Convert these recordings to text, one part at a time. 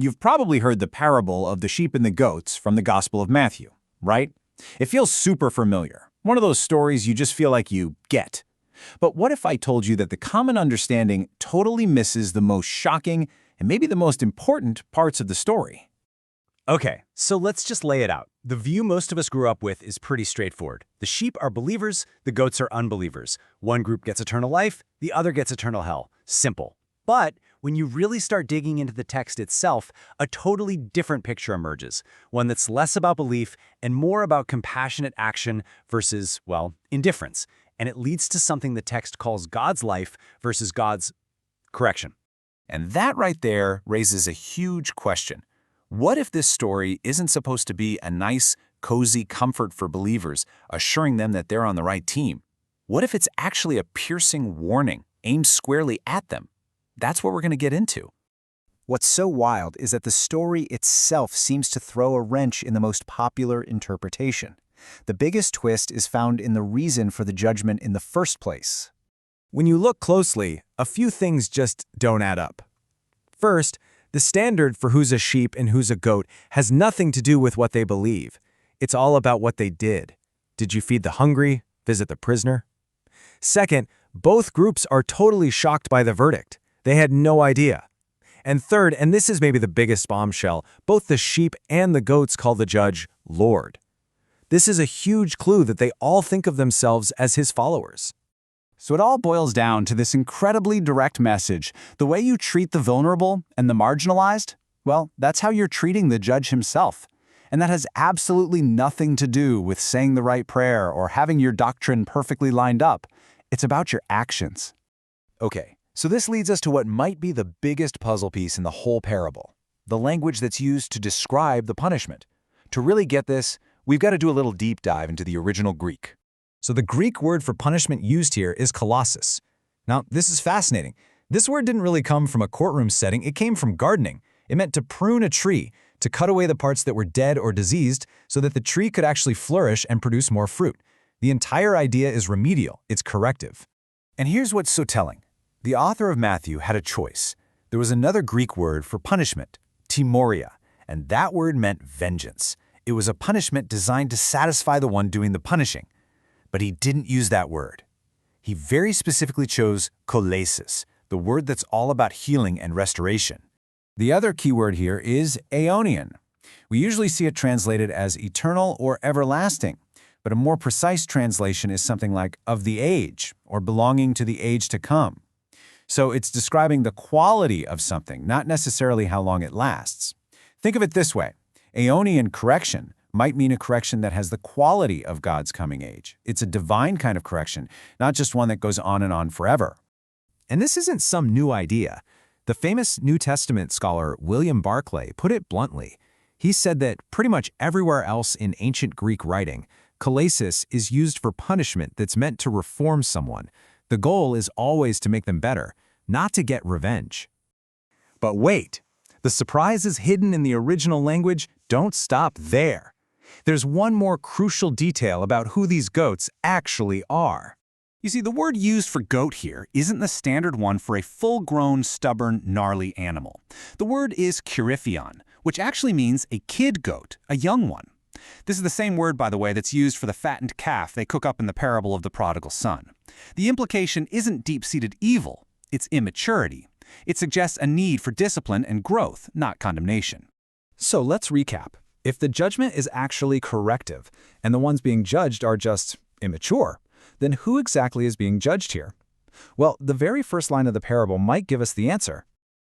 You've probably heard the parable of the sheep and the goats from the Gospel of Matthew, right? It feels super familiar. One of those stories you just feel like you get. But what if I told you that the common understanding totally misses the most shocking and maybe the most important parts of the story? Okay, so let's just lay it out. The view most of us grew up with is pretty straightforward. The sheep are believers, the goats are unbelievers. One group gets eternal life, the other gets eternal hell. Simple. But when you really start digging into the text itself, a totally different picture emerges, one that's less about belief and more about compassionate action versus, well, indifference. And it leads to something the text calls God's life versus God's correction. And that right there raises a huge question. What if this story isn't supposed to be a nice, cozy comfort for believers, assuring them that they're on the right team? What if it's actually a piercing warning aimed squarely at them? That's what we're going to get into. What's so wild is that the story itself seems to throw a wrench in the most popular interpretation. The biggest twist is found in the reason for the judgment in the first place. When you look closely, a few things just don't add up. First, the standard for who's a sheep and who's a goat has nothing to do with what they believe. It's all about what they did. Did you feed the hungry? Visit the prisoner? Second, both groups are totally shocked by the verdict. They had no idea. And third, and this is maybe the biggest bombshell, both the sheep and the goats call the judge Lord. This is a huge clue that they all think of themselves as his followers. So it all boils down to this incredibly direct message. The way you treat the vulnerable and the marginalized, well, that's how you're treating the judge himself. And that has absolutely nothing to do with saying the right prayer or having your doctrine perfectly lined up. It's about your actions. Okay, so this leads us to what might be the biggest puzzle piece in the whole parable, the language that's used to describe the punishment. To really get this, we've got to do a little deep dive into the original Greek. So the Greek word for punishment used here is kolossus. Now, this is fascinating. This word didn't really come from a courtroom setting, it came from gardening. It meant to prune a tree, to cut away the parts that were dead or diseased so that the tree could actually flourish and produce more fruit. The entire idea is remedial, it's corrective. And here's what's so telling. The author of Matthew had a choice. There was another Greek word for punishment, timoria, and that word meant vengeance. It was a punishment designed to satisfy the one doing the punishing. But he didn't use that word. He very specifically chose kolesis, the word that's all about healing and restoration. The other key word here is aeonian. We usually see it translated as eternal or everlasting, but a more precise translation is something like of the age or belonging to the age to come. So it's describing the quality of something, not necessarily how long it lasts. Think of it this way. Aeonian correction might mean a correction that has the quality of God's coming age. It's a divine kind of correction, not just one that goes on and on forever. And this isn't some new idea. The famous New Testament scholar William Barclay put it bluntly. He said that pretty much everywhere else in ancient Greek writing, kolesis is used for punishment that's meant to reform someone. The goal is always to make them better, not to get revenge. But wait, the surprises hidden in the original language don't stop there. There's one more crucial detail about who these goats actually are. You see, the word used for goat here isn't the standard one for a full-grown, stubborn, gnarly animal. The word is kuriphion, which actually means a kid goat, a young one. This is the same word, by the way, that's used for the fattened calf they cook up in the parable of the prodigal son. The implication isn't deep-seated evil, it's immaturity. It suggests a need for discipline and growth, not condemnation. So let's recap. If the judgment is actually corrective, and the ones being judged are just immature, then who exactly is being judged here? Well, the very first line of the parable might give us the answer.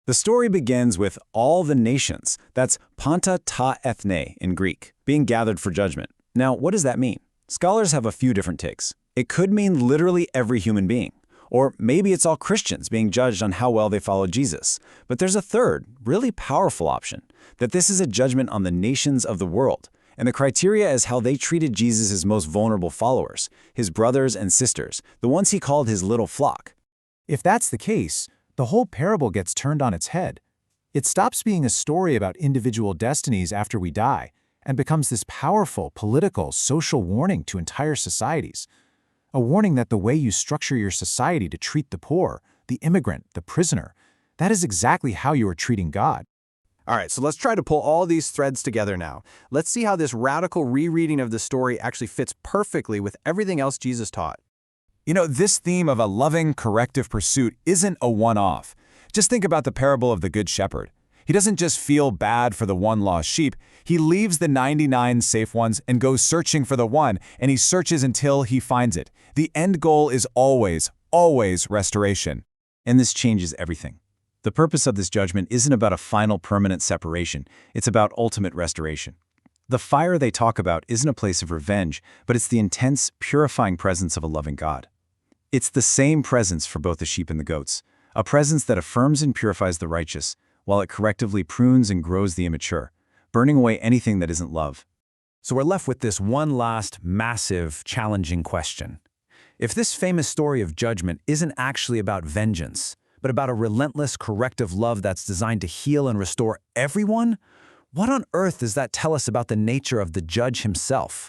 The story begins with all the nations, that's panta ta ethne in Greek, being gathered for judgment. Now, what does that mean? Scholars have a few different takes. It could mean literally every human being. Or maybe it's all Christians being judged on how well they follow Jesus. But there's a third, really powerful option, that this is a judgment on the nations of the world. And the criteria is how they treated Jesus' most vulnerable followers, his brothers and sisters, the ones he called his little flock. If that's the case, the whole parable gets turned on its head. It stops being a story about individual destinies after we die and becomes this powerful political, social warning to entire societies. A warning that the way you structure your society to treat the poor, the immigrant, the prisoner, that is exactly how you are treating God. All right, so let's try to pull all these threads together now. Let's see how this radical rereading of the story actually fits perfectly with everything else Jesus taught. You know, this theme of a loving, corrective pursuit isn't a one-off. Just think about the parable of the Good Shepherd. He doesn't just feel bad for the one lost sheep. He leaves the 99 safe ones and goes searching for the one, and he searches until he finds it. The end goal is always, always restoration. And this changes everything. The purpose of this judgment isn't about a final permanent separation. It's about ultimate restoration. The fire they talk about isn't a place of revenge, but it's the intense, purifying presence of a loving God. It's the same presence for both the sheep and the goats, a presence that affirms and purifies the righteous, while it correctively prunes and grows the immature, burning away anything that isn't love. So we're left with this one last, massive, challenging question. If this famous story of judgment isn't actually about vengeance, but about a relentless, corrective love that's designed to heal and restore everyone, what on earth does that tell us about the nature of the judge himself?